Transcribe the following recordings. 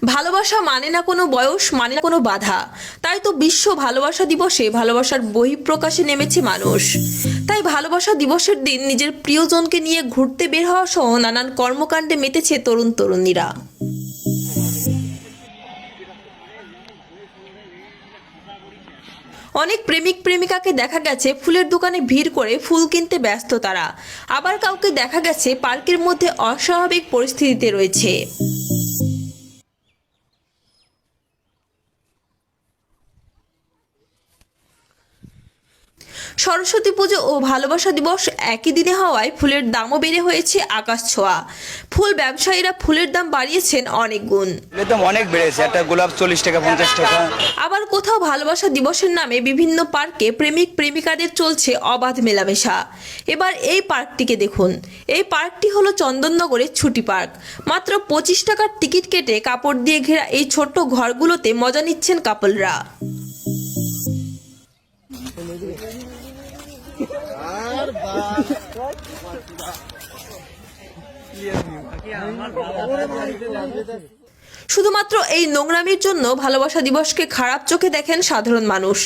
ভালোবাসা মানে না কোনো বয়স, মানে না কোনো বাধা। তাই তো বিশ্ব ভালোবাসা দিবসে ভালোবাসার বহিঃপ্রকাশে নেমেছে মানুষ। তাই ভালোবাসা দিবসের দিন নিজের প্রিয়জনকে নিয়ে ঘুরতে বের হওয়া সহ নানান কর্মকাণ্ডে মেতেছে তরুণ তরুণীরা। অনেক প্রেমিক প্রেমিকাকে দেখা গেছে ফুলের দোকানে ভিড় করে ফুল কিনতে ব্যস্ত তারা। আবার কাউকে দেখা গেছে পার্কের মধ্যে অস্বাভাবিক পরিস্থিতিতে রয়েছে। সরস্বতী পুজো ও ভালোবাসা দিবস একই দিনে হওয়ায় ফুলের দামও বেড়ে হয়েছে আকাশ ছোঁয়া। ফুল ব্যবসায়ীরা ফুলের দাম বাড়িয়েছেন অনেক গুণ। দাম অনেক বেড়েছে, একটা গোলাপ 40 টাকা 50 টাকা। আবার কোথাও ভালোবাসা দিবসের নামে বিভিন্ন পার্কে প্রেমিক প্রেমিকাদের চলছে অবাধ মেলামেশা। এবার এই পার্কটিকে দেখুন। এই পার্কটি হলো চন্দননগরের ছুটি পার্ক। মাত্র 25 টাকার টিকিট কেটে কাপড় দিয়ে ঘেরা এই ছোট্ট ঘরগুলোতে মজা নিচ্ছেন কাপলরা। শুধুমাত্র এই নোংরামির জন্য ভালোবাসা দিবসকে খারাপ চোখে দেখেন সাধারণ মানুষ।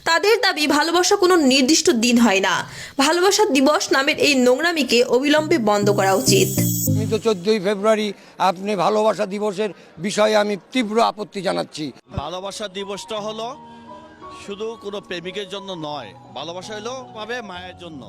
তাদের দাবি ভালোবাসা কোনো নির্দিষ্ট দিন হয় না। ভালোবাসা দিবস নামের এই নোংরামিকে অবিলম্বে বন্ধ করা উচিত। আমি তো 14ই ফেব্রুয়ারি আপনি ভালোবাসা দিবসের বিষয়ে আমি তীব্র আপত্তি জানাচ্ছি। ভালোবাসা দিবসটা হলো শুধু কোনো প্রেমিকের জন্য নয়, ভালোবাসা হলো পাবে মায়ের জন্য।